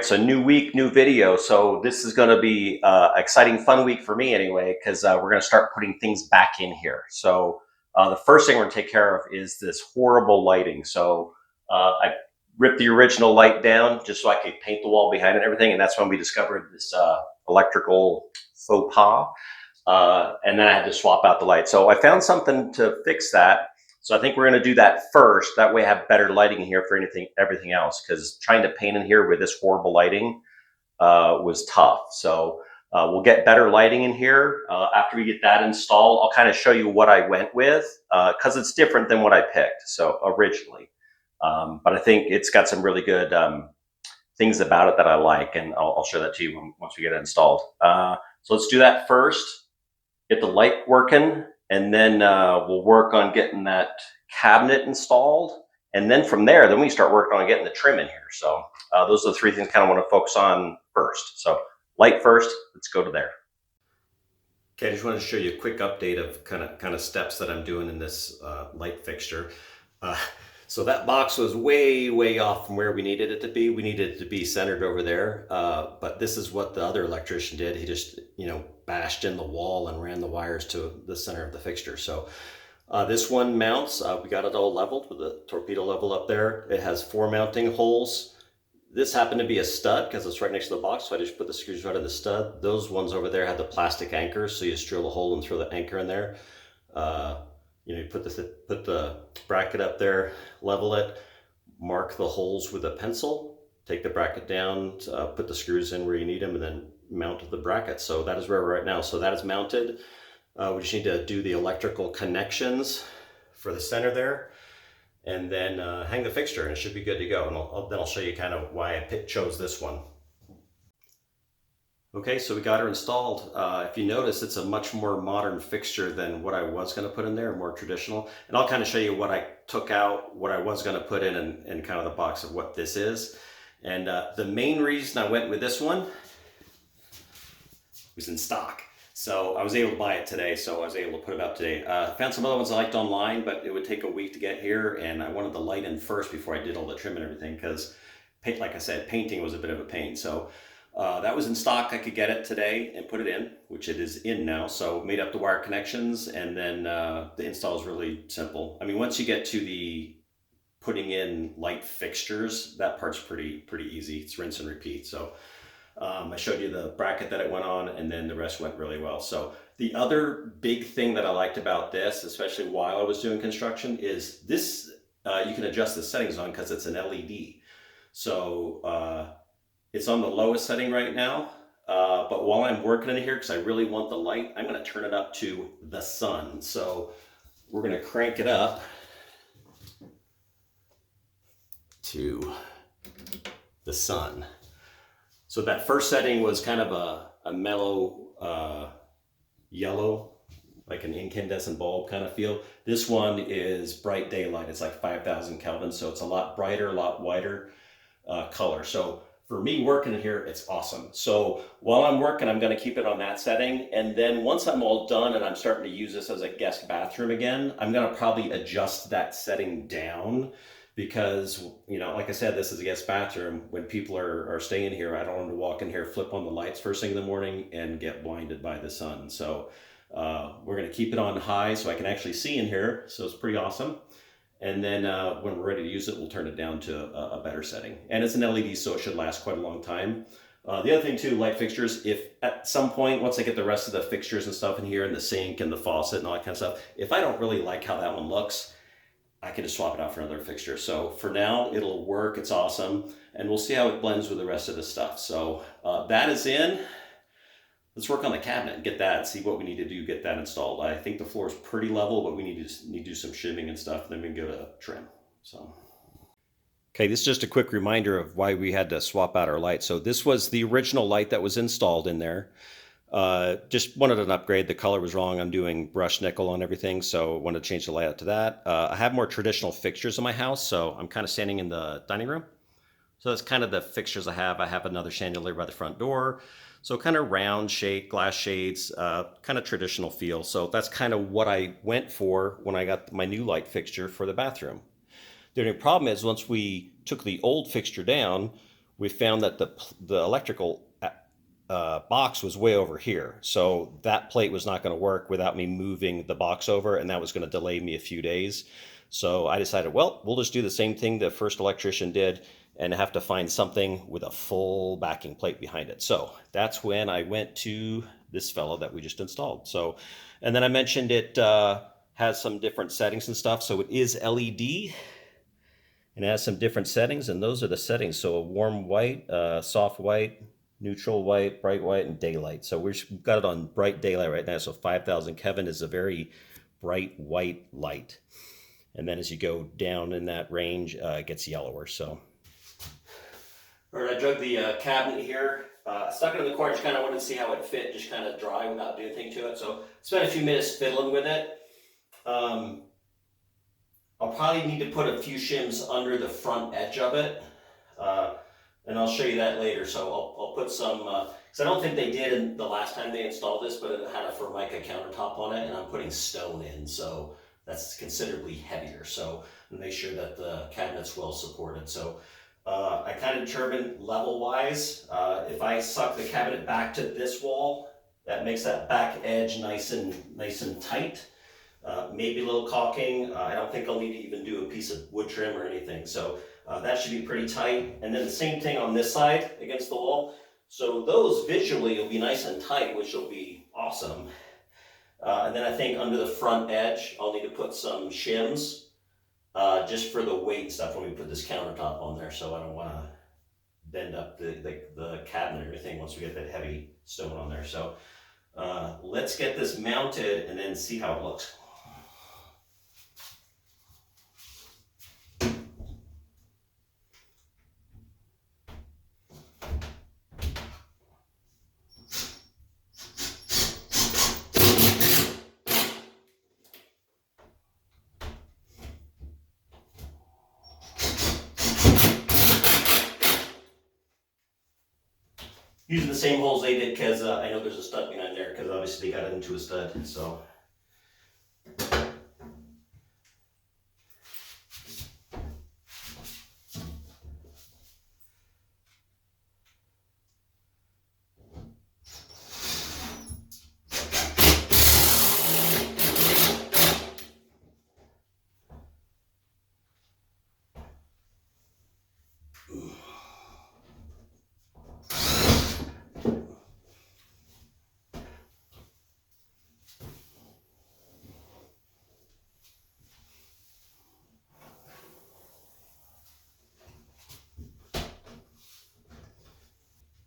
so new week, new video. So this is going to be exciting, fun week for me anyway, because we're going to start putting things back in here. So the first thing we're going to take care of is this horrible lighting. So I ripped the original light down just so I could paint the wall behind it and everything, and that's when we discovered this electrical faux pas. And then I had to swap out the light. So I found something to fix that. So I think we're going to do that first. That way I have better lighting here for everything else, because trying to paint in here with this horrible lighting was tough. So we'll get better lighting in here. After we get that installed, I'll kind of show you what I went with, because it's different than what I picked so originally. But I think it's got some really good things about it that I like, and I'll show that to you once we get it installed. So let's do that first, get the light working, and then we'll work on getting that cabinet installed. And then from there, then we start working on getting the trim in here. So those are the three things I kind of want to focus on first. So light first, let's go to there. Okay, I just wanted to show you a quick update of kind of steps that I'm doing in this light fixture. So that box was way off from where we needed it to be. We needed it to be centered over there, but this is what the other electrician did. He just, bashed in the wall and ran the wires to the center of the fixture. So this one mounts, we got it all leveled with the torpedo level up there. It has 4 mounting holes. This happened to be a stud because it's right next to the box, so I just put the screws right in the stud. Those ones over there had the plastic anchors, so you just drill a hole and throw the anchor in there. You put the bracket up there, level it, mark the holes with a pencil, take the bracket down, put the screws in where you need them, and then mount the bracket. So that is where we're right now. So that is mounted. We just need to do the electrical connections for the center there, and then hang the fixture, and it should be good to go. And then I'll show you kind of why I chose this one. Okay, so we got her installed. If you notice, it's a much more modern fixture than what I was going to put in there, more traditional. And I'll kind of show you what I took out, what I was going to put in, and kind of the box of what this is. And the main reason I went with this one was in stock. So I was able to buy it today, so I was able to put it up today. Found some other ones I liked online, but it would take a week to get here, and I wanted the light in first before I did all the trim and everything, because, like I said, painting was a bit of a pain. So that was in stock. I could get it today and put it in, which it is in now. So made up the wire connections, and then the install is really simple. I mean, once you get to the putting in light fixtures, that part's pretty easy. It's rinse and repeat. So I showed you the bracket that it went on, and then the rest went really well. So the other big thing that I liked about this, especially while I was doing construction, is this, you can adjust the settings on because it's an LED. So it's on the lowest setting right now, but while I'm working in here, because I really want the light, I'm going to turn it up to the sun. So we're going to crank it up to the sun. So that first setting was kind of a mellow yellow, like an incandescent bulb kind of feel. This one is bright daylight. It's like 5,000 Kelvin, so it's a lot brighter, a lot whiter color. So for me working in here, it's awesome. So while I'm working, I'm going to keep it on that setting. And then once I'm all done and I'm starting to use this as a guest bathroom again, I'm going to probably adjust that setting down, because, like I said, this is a guest bathroom. When people are staying here, I don't want to walk in here, flip on the lights first thing in the morning, and get blinded by the sun. So we're going to keep it on high so I can actually see in here. So it's pretty awesome. And then when we're ready to use it, we'll turn it down to a better setting. And it's an LED, so it should last quite a long time. The other thing too, light fixtures, if at some point, once I get the rest of the fixtures and stuff in here, and the sink and the faucet and all that kind of stuff, if I don't really like how that one looks, I can just swap it out for another fixture. So for now, it'll work. It's awesome. And we'll see how it blends with the rest of the stuff. So that is in. Let's work on the cabinet and get that, see what we need to do, get that installed. I think the floor is pretty level, but we need to do some shimming and stuff, and then we can go to trim. So. Okay, this is just a quick reminder of why we had to swap out our light. So this was the original light that was installed in there. Just wanted an upgrade. The color was wrong. I'm doing brushed nickel on everything, so wanted to change the layout to that. I have more traditional fixtures in my house, so I'm kind of standing in the dining room. So that's kind of the fixtures I have. I have another chandelier by the front door. So kind of round shade, glass shades, kind of traditional feel. So that's kind of what I went for when I got my new light fixture for the bathroom. The only problem is once we took the old fixture down, we found that the electrical box was way over here. So that plate was not going to work without me moving the box over, and that was going to delay me a few days. So I decided, well, we'll just do the same thing the first electrician did and have to find something with a full backing plate behind it. So that's when I went to this fellow that we just installed. So, and then I mentioned it has some different settings and stuff. So it is LED and it has some different settings, and those are the settings. So a warm white, soft white, neutral white, bright white, and daylight. So we've got it on bright daylight right now. So 5,000 Kelvin is a very bright white light. And then as you go down in that range, it gets yellower. So, all right, I drug the cabinet here. Stuck it in the corner, just kind of wanted to see how it fit, just kind of dry without doing anything to it. So spent a few minutes fiddling with it. I'll probably need to put a few shims under the front edge of it. And I'll show you that later. So I'll put some, because I don't think they did in the last time they installed this, but it had a Formica countertop on it, and I'm putting stone in, so that's considerably heavier. So make sure that the cabinet's well supported. So I kind of determined level-wise, if I suck the cabinet back to this wall, that makes that back edge nice and tight. Maybe a little caulking. I don't think I'll need to even do a piece of wood trim or anything. So that should be pretty tight. And then the same thing on this side against the wall. So those visually will be nice and tight, which will be awesome. And then I think under the front edge, I'll need to put some shims just for the weight stuff when we put this countertop on there. So I don't want to bend up the cabinet and everything once we get that heavy stone on there. So let's get this mounted and then see how it looks. Using the same holes they did because I know there's a stud behind there because obviously they got it into a stud. So.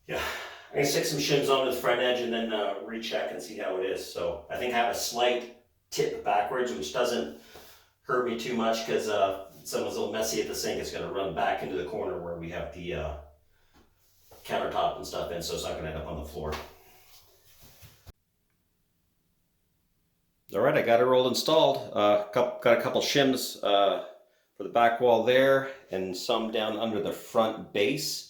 Yeah, I'm gonna stick some shims on the front edge and then recheck and see how it is. So I think I have a slight tip backwards, which doesn't hurt me too much because someone's a little messy at the sink. It's gonna run back into the corner where we have the countertop and stuff in, so it's not gonna end up on the floor. All right, I got it all installed. Got a couple shims for the back wall there and some down under the front base.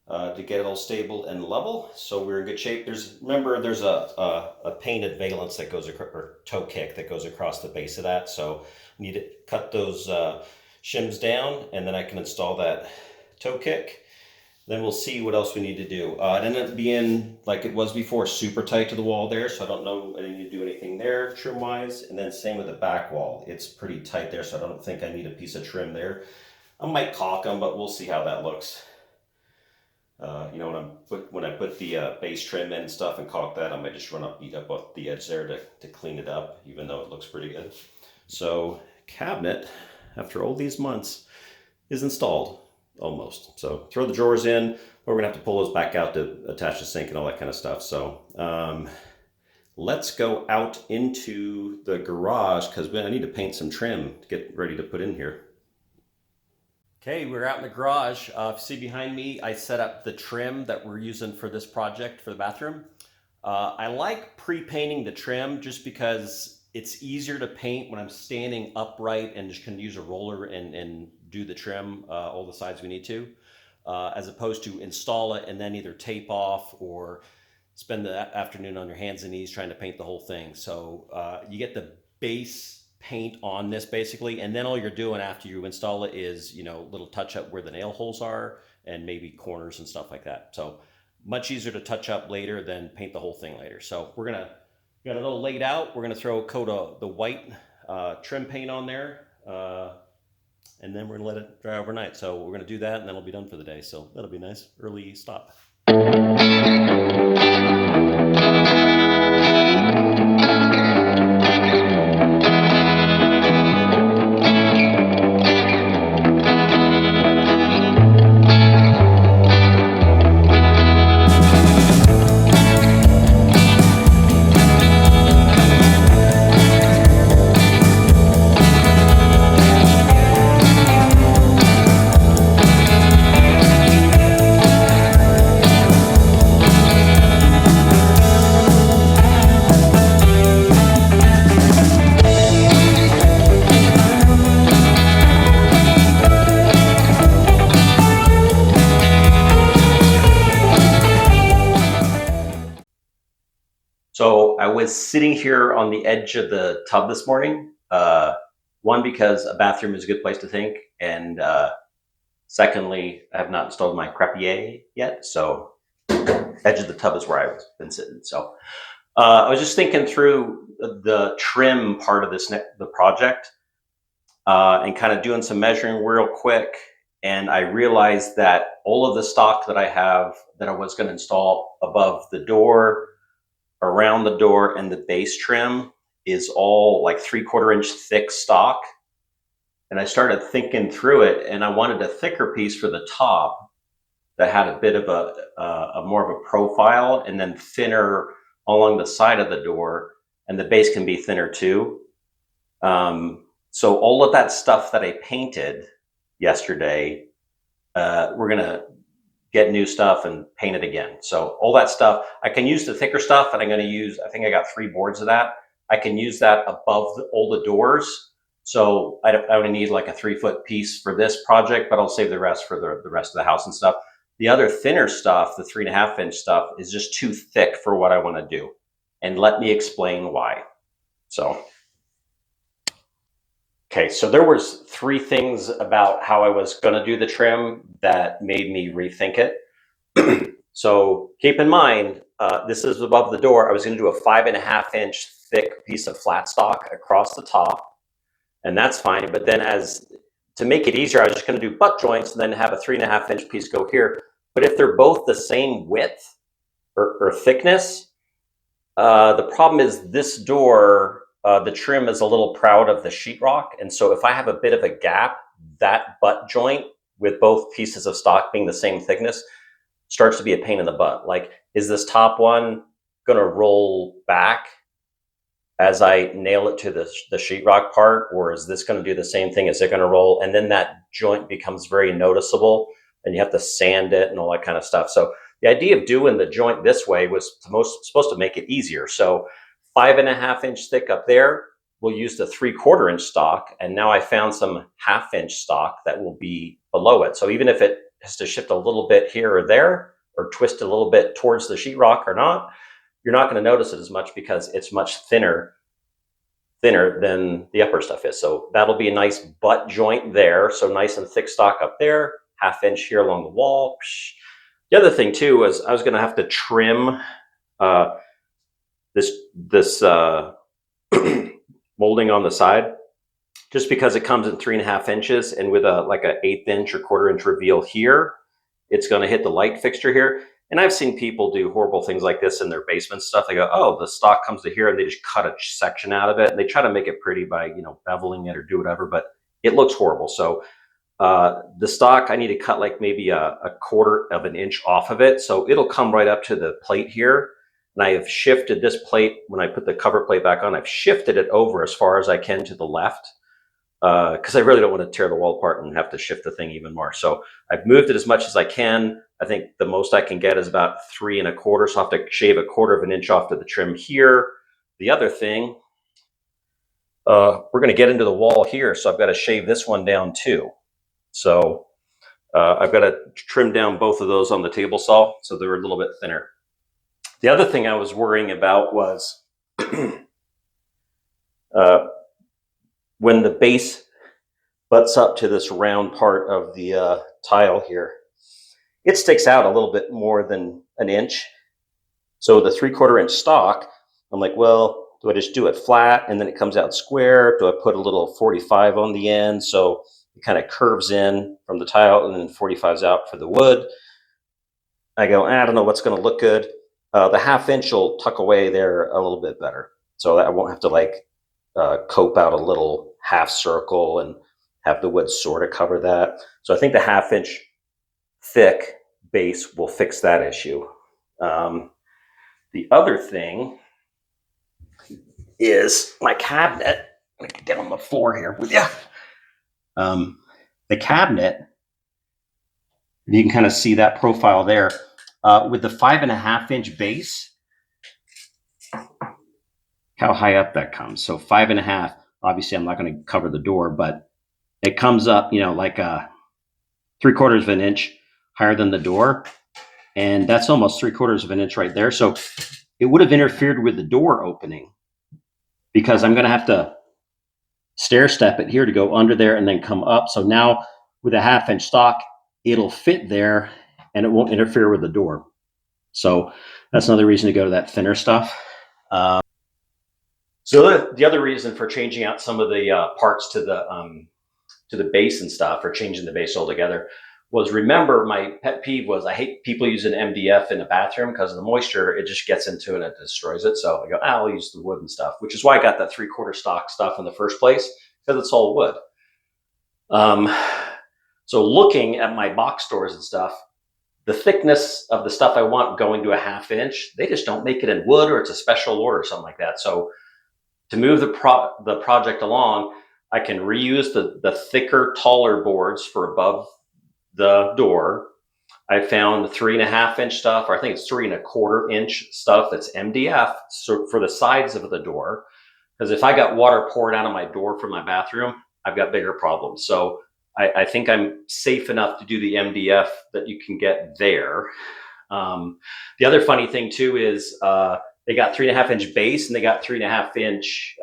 To get it all stable and level, so we're in good shape. Remember, there's a painted valance that goes or toe kick that goes across the base of that. So we need to cut those shims down, and then I can install that toe kick. Then we'll see what else we need to do. It ended up being like it was before, super tight to the wall there. So I don't know I need to do anything there trim wise. And then same with the back wall. It's pretty tight there, so I don't think I need a piece of trim there. I might caulk them, but we'll see how that looks. You know, when I put the base trim in and stuff and caulk that, I might just beat up the edge there to clean it up, even though it looks pretty good. So cabinet, after all these months, is installed almost. So throw the drawers in, but we're gonna have to pull those back out to attach the sink and all that kind of stuff. So let's go out into the garage because I need to paint some trim to get ready to put in here. Okay, we're out in the garage. If you see behind me, I set up the trim that we're using for this project for the bathroom. I like pre-painting the trim just because it's easier to paint when I'm standing upright and just can use a roller and do the trim all the sides we need to, as opposed to install it and then either tape off or spend the afternoon on your hands and knees trying to paint the whole thing. So you get the base paint on this basically, and then all you're doing after you install it is, you know, little touch up where the nail holes are and maybe corners and stuff like that. So much easier to touch up later than paint the whole thing later. So we're gonna got a little laid out. We're gonna throw a coat of the white trim paint on there, and then we're gonna let it dry overnight. So we're gonna do that, and then it'll be done for the day. So that'll be nice. Early stop. So I was sitting here on the edge of the tub this morning. One, because a bathroom is a good place to think, and secondly, I have not installed my crepier yet. So edge of the tub is where I've been sitting. So I was just thinking through the trim part of the project, and kind of doing some measuring real quick. And I realized that all of the stock that I have that I was going to install above the door, around the door, and the base trim is all like 3/4 inch thick stock. And I started thinking through it, and I wanted a thicker piece for the top that had a bit of a more of a profile, and then thinner along the side of the door, and the base can be thinner too. So all of that stuff that I painted yesterday, we're gonna get new stuff and paint it again. So all that stuff, I can use the thicker stuff, and I'm going to use, I think I got 3 boards of that. I can use that above all the doors. So I only need like a 3-foot piece for this project, but I'll save the rest for the rest of the house and stuff. The other thinner stuff, the 3.5 inch stuff, is just too thick for what I want to do. And let me explain why. So, okay, so there was 3 things about how I was going to do the trim that made me rethink it. So keep in mind, this is above the door. I was going to do a 5.5 inch thick piece of flat stock across the top, and that's fine. But then, to make it easier, I was just going to do butt joints and then have a 3.5 inch piece go here. But if they're both the same width or thickness, the problem is this door, the trim is a little proud of the sheetrock, and so if I have a bit of a gap, that butt joint with both pieces of stock being the same thickness starts to be a pain in the butt. Like, is this top one going to roll back as I nail it to the sheetrock part, or is this going to do the same thing? Is it going to roll? And then that joint becomes very noticeable, and you have to sand it and all that kind of stuff. So the idea of doing the joint this way was supposed to make it easier. So 5.5 inch thick up there, we'll use the 3/4 inch stock, and now I found some 1/2 inch stock that will be below it. So even if it has to shift a little bit here or there, or twist a little bit towards the sheetrock or not, you're not going to notice it as much because it's much thinner than the upper stuff is. So that'll be a nice butt joint there. So nice and thick stock up there, 1/2 inch here along the wall. The other thing too was I was going to have to trim this molding on the side, just because it comes in 3.5 inches, and with like a 1/8 inch or 1/4 inch reveal here, it's going to hit the light fixture here. And I've seen people do horrible things like this in their basement stuff. They go, oh, the stock comes to here, and they just cut a section out of it, and they try to make it pretty by, beveling it or do whatever, but it looks horrible. So the stock, I need to cut like maybe a 1/4 inch off of it. So it'll come right up to the plate here. And I have shifted this plate, when I put the cover plate back on, I've shifted it over as far as I can to the left, because I really don't want to tear the wall apart and have to shift the thing even more. So I've moved it as much as I can. I think the most I can get is about 3.25. So I'll have to shave 1/4 inch off to the trim here. The other thing, we're going to get into the wall here, so I've got to shave this one down too. So I've got to trim down both of those on the table saw, so they're a little bit thinner. The other thing I was worrying about was when the base butts up to this round part of the tile here, it sticks out a little bit more than an inch. So the 3/4 inch stock, I'm like, well, do I just do it flat and then it comes out square? Do I put a little 45 on the end so it kind of curves in from the tile and then 45's out for the wood? I go, I don't know what's going to look good. The 1/2 inch will tuck away there a little bit better, so that I won't have to like cope out a little half circle and have the wood sort of cover that. So I think the 1/2 inch thick base will fix that issue. The other thing is my cabinet. I'm gonna get on the floor here with you. The cabinet, you can kind of see that profile there. With the 5.5 inch base, how high up that comes. So 5.5, obviously I'm not going to cover the door, but it comes up, like 3/4 of an inch higher than the door. And that's almost 3/4 of an inch right there. So it would have interfered with the door opening because I'm going to have to stair step it here to go under there and then come up. So now with a 1/2 inch stock, it'll fit there and it won't interfere with the door. So that's another reason to go to that thinner stuff. So the other reason for changing out some of the parts to the base and stuff, or changing the base altogether, was, remember, my pet peeve was I hate people using MDF in the bathroom because of the moisture. It just gets into it and it destroys it. So I go, I'll use the wood and stuff, which is why I got that 3/4 stock stuff in the first place, because it's all wood. So looking at my box stores and stuff, the thickness of the stuff I want going to a 1/2 inch, they just don't make it in wood, or it's a special order or something like that. So to move the project along, I can reuse the thicker, taller boards for above the door. I found 3.5 inch stuff, or I think it's 3.25 inch stuff that's MDF, so for the sides of the door. Because if I got water poured out of my door from my bathroom, I've got bigger problems. So I think I'm safe enough to do the MDF that you can get there. The other funny thing too is they got 3.5 inch base and they got 3.5 inch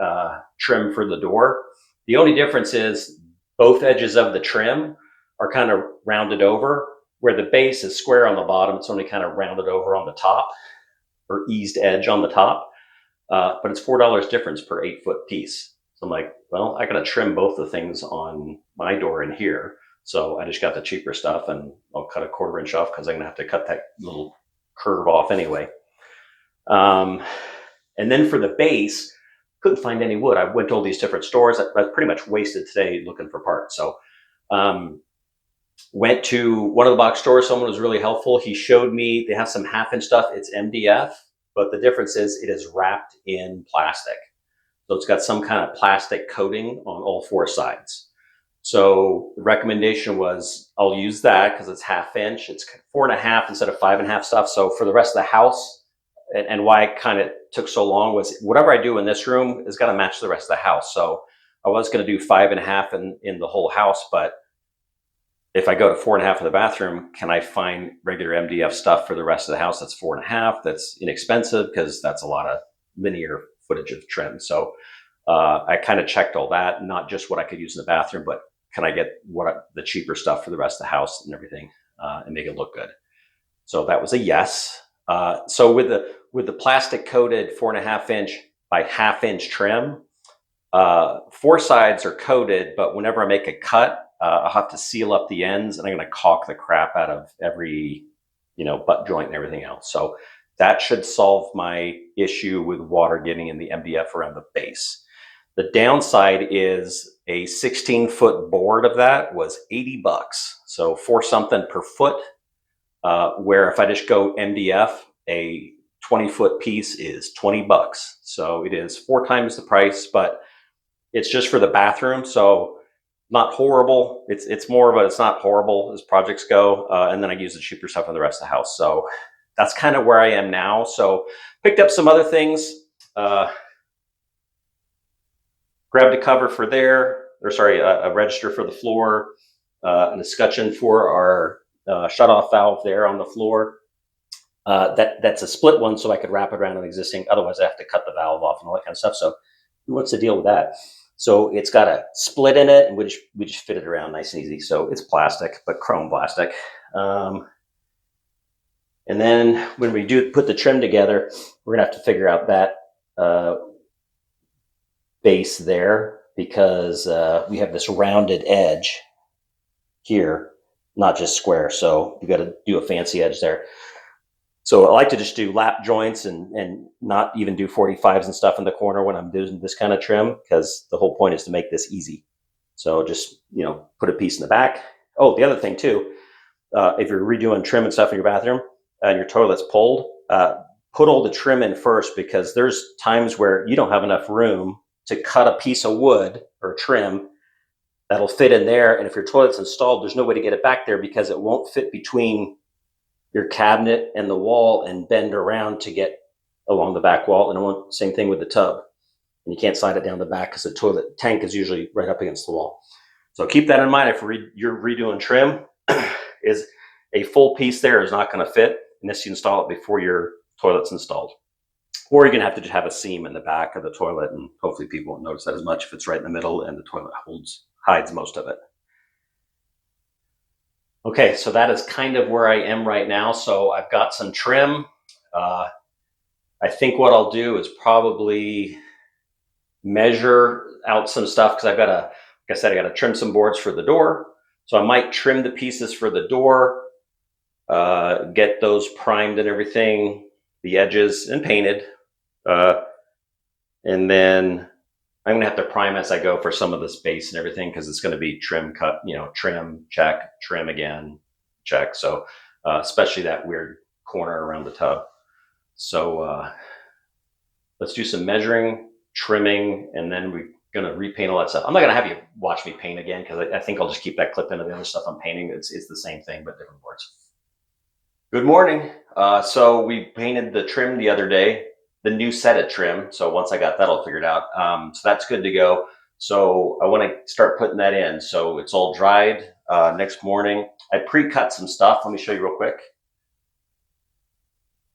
trim for the door. The only difference is both edges of the trim are kind of rounded over, where the base is square on the bottom. It's only kind of rounded over on the top, or eased edge on the top. But it's $4 difference per 8-foot piece. So I'm like, well, I got to trim both the things on my door in here. So I just got the cheaper stuff, and I'll cut a 1/4 inch off because I'm gonna have to cut that little curve off anyway. And then for the base, couldn't find any wood. I went to all these different stores. I pretty much wasted today looking for parts. So went to one of the box stores. Someone was really helpful. He showed me they have some 1/2 inch stuff. It's MDF, but the difference is it is wrapped in plastic. So it's got some kind of plastic coating on all 4 sides. So the recommendation was I'll use that because it's 1/2 inch. It's 4.5 instead of 5.5 stuff. So for the rest of the house, and why it kind of took so long was whatever I do in this room is got to match the rest of the house. So I was going to do 5.5 in the whole house, but if I go to 4.5 in the bathroom, can I find regular MDF stuff for the rest of the house that's 4.5? That's inexpensive because that's a lot of linear footage of trim. So I kind of checked all that, not just what I could use in the bathroom, but can I get the cheaper stuff for the rest of the house and everything, and make it look good? So that was a yes. So with the plastic coated 4.5 inch by 1/2 inch trim, 4 sides are coated, but whenever I make a cut, I'll have to seal up the ends, and I'm going to caulk the crap out of every, butt joint and everything else. So that should solve my issue with water getting in the MDF around the base. The downside is a 16-foot board of that was $80. So for something per foot, where if I just go MDF, a 20-foot piece is $20. So it is 4 times the price, but it's just for the bathroom. So not horrible. It's more of a, it's not horrible as projects go. And then I use the cheaper stuff in the rest of the house. So that's kind of where I am now. So picked up some other things, grabbed a cover for there, or sorry, a register for the floor, an escutcheon for our shut-off valve there on the floor. That's a split one, so I could wrap it around an existing. Otherwise, I have to cut the valve off and all that kind of stuff. So who wants to deal with that? So it's got a split in it, and we just fit it around nice and easy. So it's plastic, but chrome plastic. And then when we do put the trim together, we're gonna have to figure out that base there, because we have this rounded edge here, not just square. So you got to do a fancy edge there. So I like to just do lap joints and not even do 45s and stuff in the corner when I'm doing this kind of trim, because the whole point is to make this easy. So just, put a piece in the back. Oh, the other thing too, if you're redoing trim and stuff in your bathroom and your toilet's pulled, put all the trim in first, because there's times where you don't have enough room to cut a piece of wood or trim that'll fit in there. And if your toilet's installed, there's no way to get it back there, because it won't fit between your cabinet and the wall and bend around to get along the back wall. And it won't, same thing with the tub. And you can't slide it down the back, because the toilet tank is usually right up against the wall. So keep that in mind if you're redoing trim. Is a full piece there is not going to fit unless you install it before your toilet's installed. Or you're going to have to just have a seam in the back of the toilet, and hopefully people won't notice that as much if it's right in the middle and the toilet hides most of it. Okay, so that is kind of where I am right now. So I've got some trim. I think what I'll do is probably measure out some stuff, because like I said, I got to trim some boards for the door. So I might trim the pieces for the door, get those primed and everything, the edges, and painted. And then I'm gonna have to prime as I go for some of the space and everything, because it's gonna be trim, cut, trim, check, trim again, check. So especially that weird corner around the tub. So let's do some measuring, trimming, and then we're gonna repaint all that stuff. I'm not gonna have you watch me paint again, because I think I'll just keep that clip into the other stuff I'm painting. It's the same thing, but different boards. Good morning. So we painted the trim the other day, the new set of trim. So once I got that all figured out, so that's good to go. So I want to start putting that in. So it's all dried. Next morning, I pre-cut some stuff. Let me show you real quick.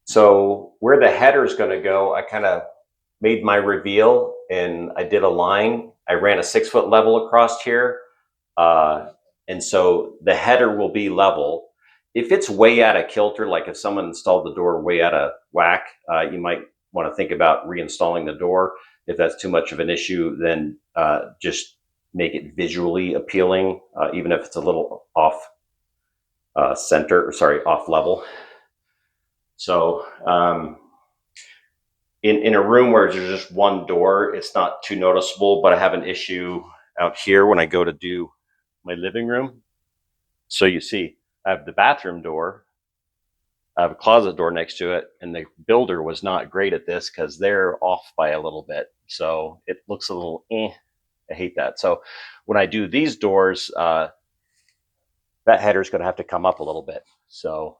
So where the header is going to go, I kind of made my reveal and I did a line. I ran a 6-foot level across here. And so the header will be level. If it's way out of kilter, like if someone installed the door way out of whack, you might want to think about reinstalling the door. If that's too much of an issue, then just make it visually appealing, even if it's a little off off level. So in a room where there's just one door, it's not too noticeable, but I have an issue out here when I go to do my living room. So you see, I have the bathroom door, I have a closet door next to it, and the builder was not great at this because they're off by a little bit. So it looks a little I hate that. So when I do these doors, that header is going to have to come up a little bit. So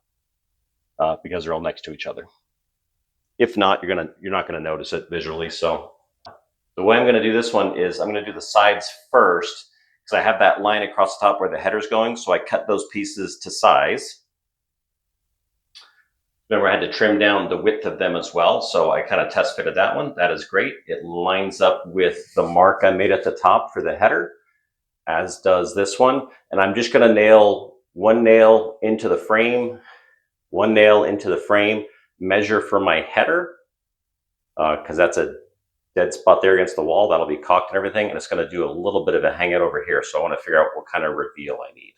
because they're all next to each other. If not, you're not going to notice it visually. So the way I'm going to do this one is I'm going to do the sides first, because I have that line across the top where the header's going. So I cut those pieces to size. Remember, I had to trim down the width of them as well. So I kind of test fitted that one. That is great. It lines up with the mark I made at the top for the header, as does this one. And I'm just going to nail one nail into the frame, one nail into the frame, measure for my header, because that's a dead spot there against the wall. That'll be caulked and everything. And it's going to do a little bit of a hangout over here. So I want to figure out what kind of reveal I need.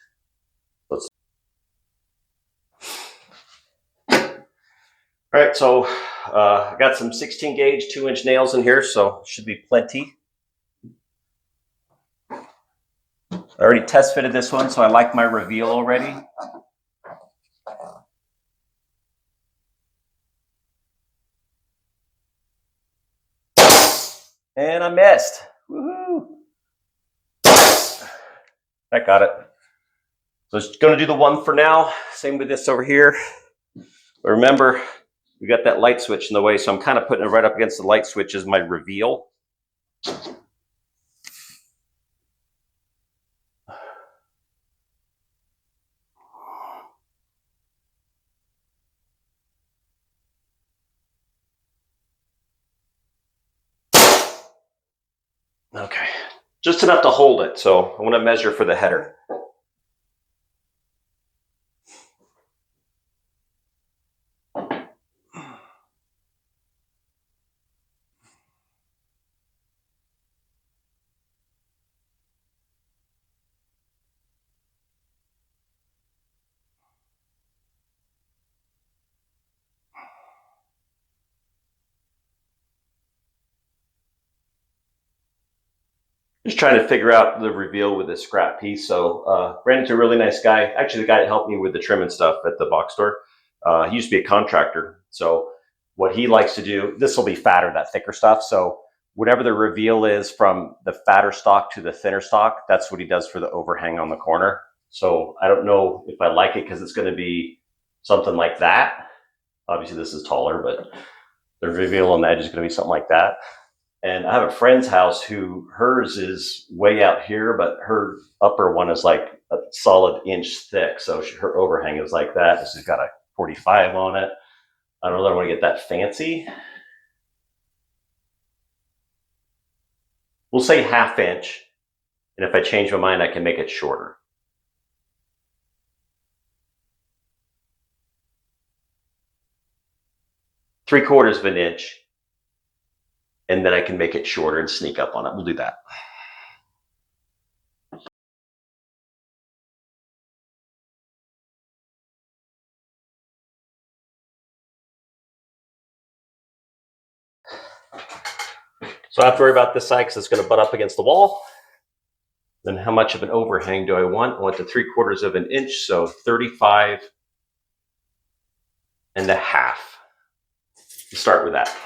All right, so I got some 16 gauge 2-inch nails in here, so should be plenty. I already test fitted this one, so I like my reveal already. And I missed. Woohoo! That got it. So it's going to do the one for now. Same with this over here. But remember, we got that light switch in the way, so I'm kind of putting it right up against the light switch as my reveal. Okay, just enough to hold it. So I want to measure for the header. Just trying to figure out the reveal with this scrap piece. So ran into a really nice guy. Actually, the guy that helped me with the trim and stuff at the box store. He used to be a contractor. So what he likes to do, this will be fatter, that thicker stuff. So whatever the reveal is from the fatter stock to the thinner stock, that's what he does for the overhang on the corner. So I don't know if I like it because it's going to be something like that. Obviously this is taller, but the reveal on the edge is going to be something like that. And I have a friend's house who hers is way out here, but her upper one is like a solid inch thick. So her overhang is like that. She's got a 45 on it. I don't really want to get that fancy. We'll say 1/2 inch. And if I change my mind, I can make it shorter. Three-quarters of an inch. And then I can make it shorter and sneak up on it. We'll do that. So I have to worry about this side because it's going to butt up against the wall. Then how much of an overhang do I want? I want the 3/4 of an inch, so 35 and a half. Let's start with that.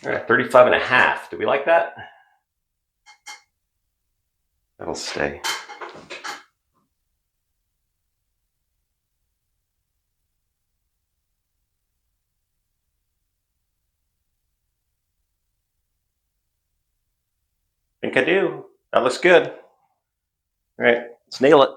All right, 35 and a half. Do we like that? That'll stay. I think I do. That looks good. All right, let's nail it.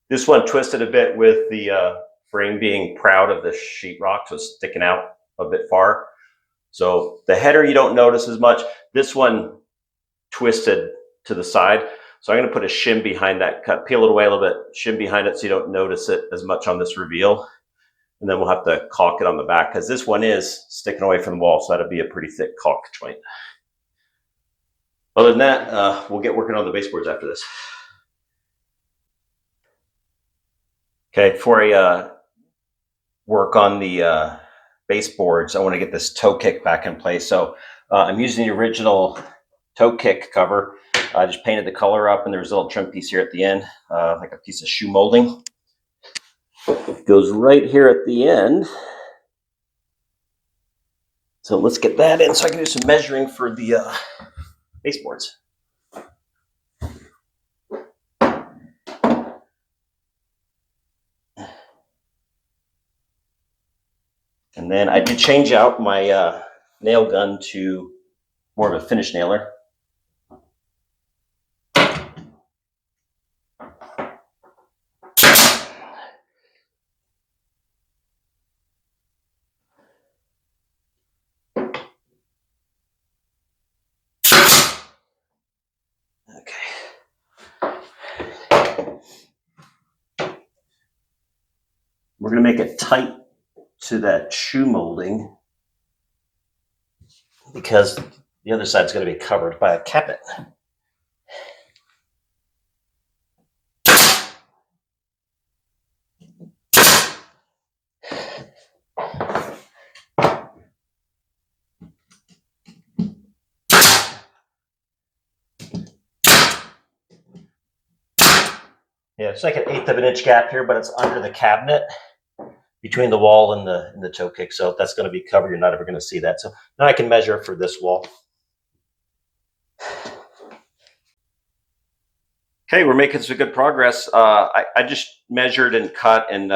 This one twisted a bit with the frame being proud of the sheetrock, so it's sticking out a bit far. So the header you don't notice as much. This one twisted to the side. So I'm going to put a shim behind that, peel it away a little bit, shim behind it so you don't notice it as much on this reveal. And then we'll have to caulk it on the back because this one is sticking away from the wall, so that'll be a pretty thick caulk joint. Other than that, we'll get working on the baseboards after this. Okay, before I work on the baseboards, I want to get this toe kick back in place. So I'm using the original toe kick cover. I just painted the color up, and there's a little trim piece here at the end, like a piece of shoe molding. It goes right here at the end. So let's get that in so I can do some measuring for the baseboards. And then I did change out my nail gun to more of a finish nailer. We're going to make it tight to that shoe molding because the other side is going to be covered by a cabinet. Yeah, it's like an 1/8 of an inch gap here, but it's under the cabinet between the wall and the toe kick. So that's going to be covered. You're not ever going to see that. So now I can measure for this wall. Okay, we're making some good progress. I just measured and cut and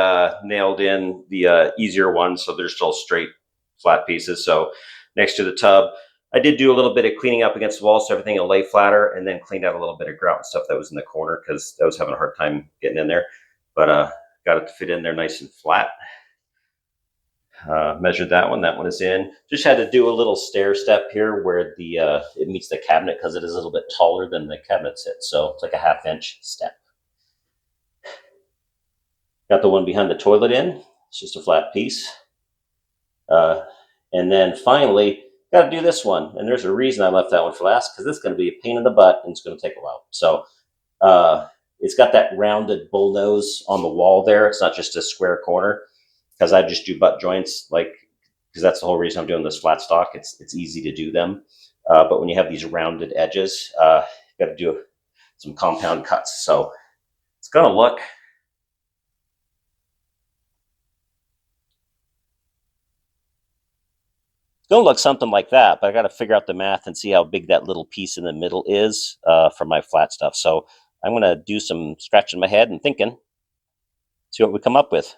nailed in the easier ones, so they're still straight, flat pieces. So next to the tub, I did do a little bit of cleaning up against the wall so everything will lay flatter, and then cleaned out a little bit of grout and stuff that was in the corner because I was having a hard time getting in there. But got it to fit in there nice and flat. Measured that one. That one is in. Just had to do a little stair step here where the it meets the cabinet because it is a little bit taller than the cabinet sits. So it's like a 1/2 inch step. Got the one behind the toilet in. It's just a flat piece. And then finally, got to do this one. And there's a reason I left that one for last because it's going to be a pain in the butt and it's going to take a while. So it's got that rounded bull nose on the wall there. It's not just a square corner because I just do butt joints because that's the whole reason I'm doing this flat stock. It's easy to do them. But when you have these rounded edges, you got to do some compound cuts. So it's going to look something like that, but I got to figure out the math and see how big that little piece in the middle is for my flat stuff. So I'm going to do some scratching my head and thinking, see what we come up with.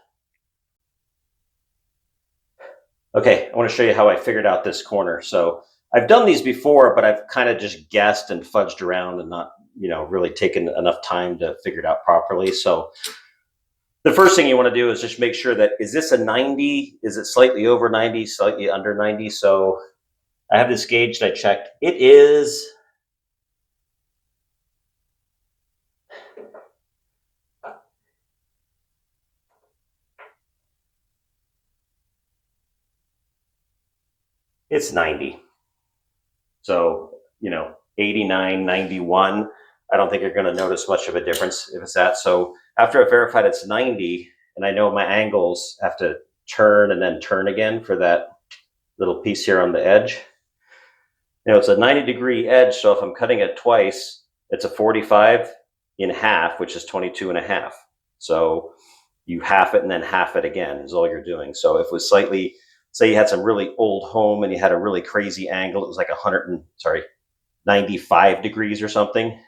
Okay, I want to show you how I figured out this corner. So I've done these before, but I've kind of just guessed and fudged around and not, really taken enough time to figure it out properly. So the first thing you want to do is just make sure that, is this a 90? Is it slightly over 90, slightly under 90? So I have this gauge that I checked. It is it's 90. So, 89, 91. I don't think you're going to notice much of a difference if it's that. So after I've verified it's 90, and I know my angles have to turn and then turn again for that little piece here on the edge. It's a 90-degree edge, so if I'm cutting it twice, it's a 45 in half, which is 22.5. So you half it and then half it again is all you're doing. So if it was slightly, say you had some really old home and you had a really crazy angle, it was like 95 degrees or something,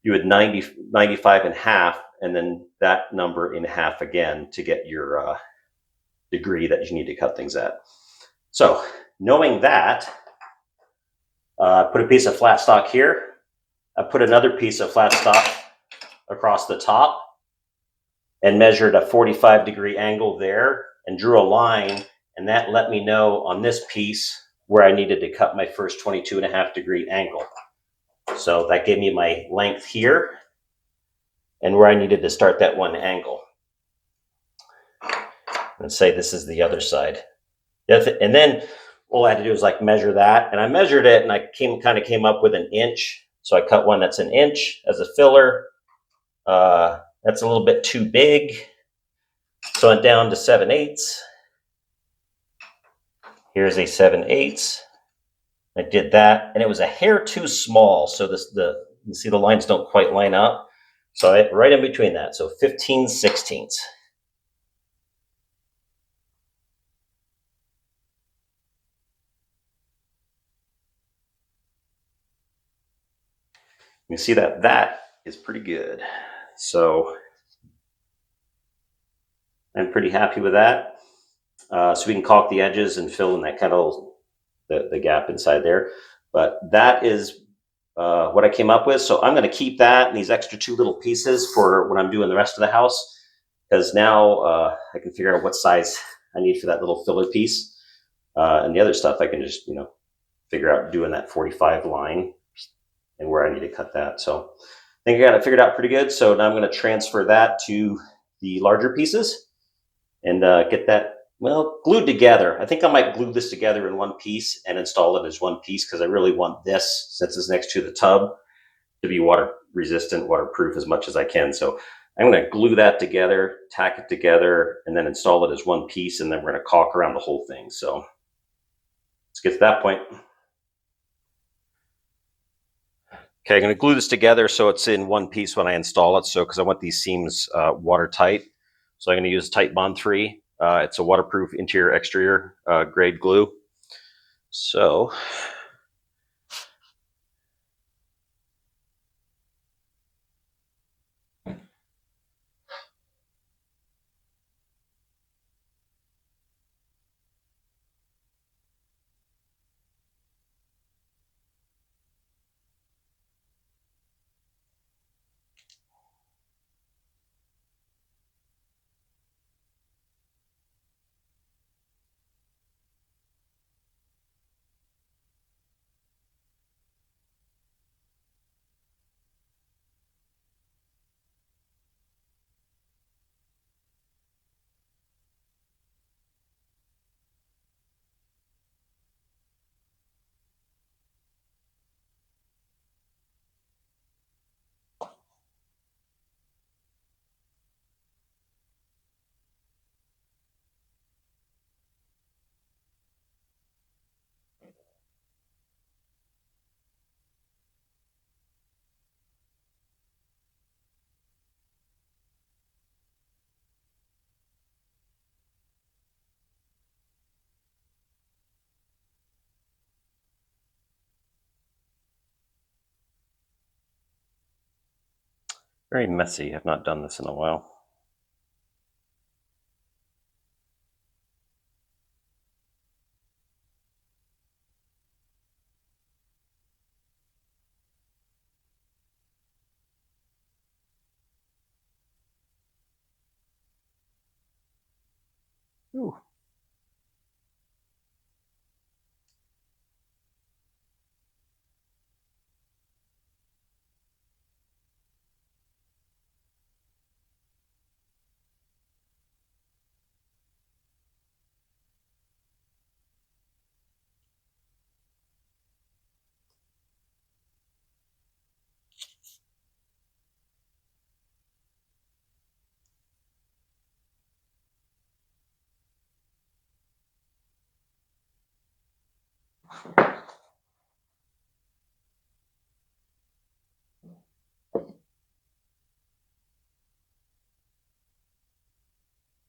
you would 95 in half, and then that number in half again to get your degree that you need to cut things at. So knowing that, I put a piece of flat stock here. I put another piece of flat stock across the top and measured a 45-degree angle there and drew a line, and that let me know on this piece where I needed to cut my first 22.5-degree angle. So that gave me my length here and where I needed to start that one angle. And say this is the other side. And then all I had to do was measure that. And I measured it and I came up with 1 inch. So I cut one that's 1 inch as a filler. That's a little bit too big. So I went down to 7/8. Here's a 7/8. I did that, and it was a hair too small. So you see the lines don't quite line up. So right in between that. So 15/16. You see that that is pretty good. So I'm pretty happy with that. So we can caulk the edges and fill in that kind of the gap inside there. But that is what I came up with. So I'm going to keep that and these extra two little pieces for when I'm doing the rest of the house, because now I can figure out what size I need for that little filler piece. And the other stuff I can just, figure out doing that 45 line and where I need to cut that. So I think I got it figured out pretty good. So now I'm going to transfer that to the larger pieces and get that, well, glued together. I think I might glue this together in one piece and install it as one piece, because I really want this, since it's next to the tub, to be water resistant, waterproof as much as I can. So I'm going to glue that together, tack it together, and then install it as one piece, and then we're going to caulk around the whole thing. So let's get to that point. Okay, I'm going to glue this together so it's in one piece when I install it. So because I want these seams watertight, so I'm going to use Titebond 3. It's a waterproof interior exterior grade glue. So very messy. I've not done this in a while. Ooh.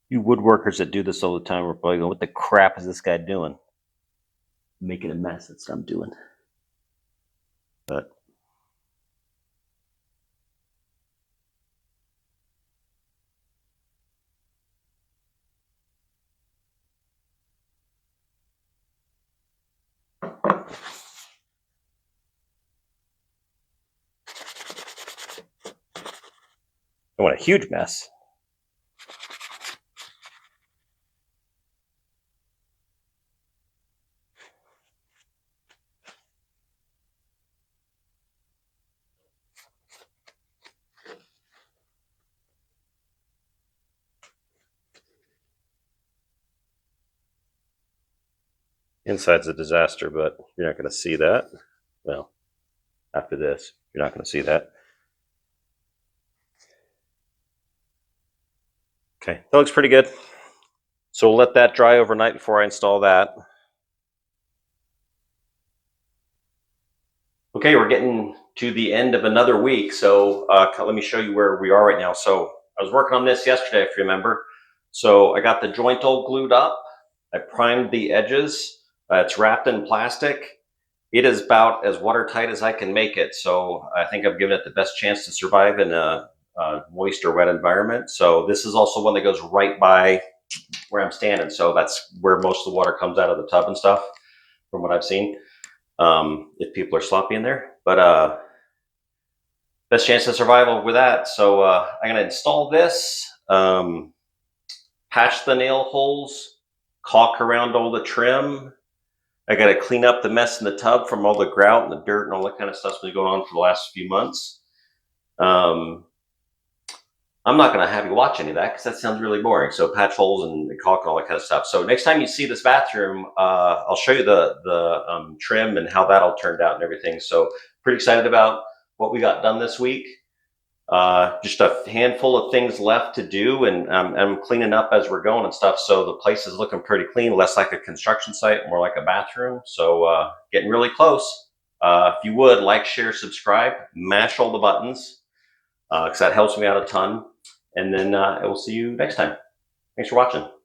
You woodworkers that do this all the time are probably going, what the crap is this guy doing? Making a mess. That's what I'm doing. But I want a huge mess. Inside's a disaster, but you're not going to see that. Well, after this, you're not going to see that. Okay, that looks pretty good. So we'll let that dry overnight before I install that. Okay, we're getting to the end of another week, so let me show you where we are right now. So I was working on this yesterday, if you remember. So I got the joint all glued up. I primed the edges. It's wrapped in plastic. It is about as watertight as I can make it. So I think I've given it the best chance to survive in a moist or wet environment. So this is also one that goes right by where I'm standing. So that's where most of the water comes out of the tub and stuff, from what I've seen. If people are sloppy in there, but best chance of survival with that. So I'm gonna install this, patch the nail holes, caulk around all the trim. I got to clean up the mess in the tub from all the grout and the dirt and all that kind of stuff's been going on for the last few months. Um, I'm not going to have you watch any of that because that sounds really boring. So patch holes and caulk and all that kind of stuff. So next time you see this bathroom, I'll show you the trim and how that all turned out and everything. So pretty excited about what we got done this week. Just a handful of things left to do, and I'm cleaning up as we're going and stuff. So the place is looking pretty clean, less like a construction site, more like a bathroom. So getting really close. If you would like, share, subscribe, mash all the buttons, because that helps me out a ton. And then I will see you next time. Thanks for watching.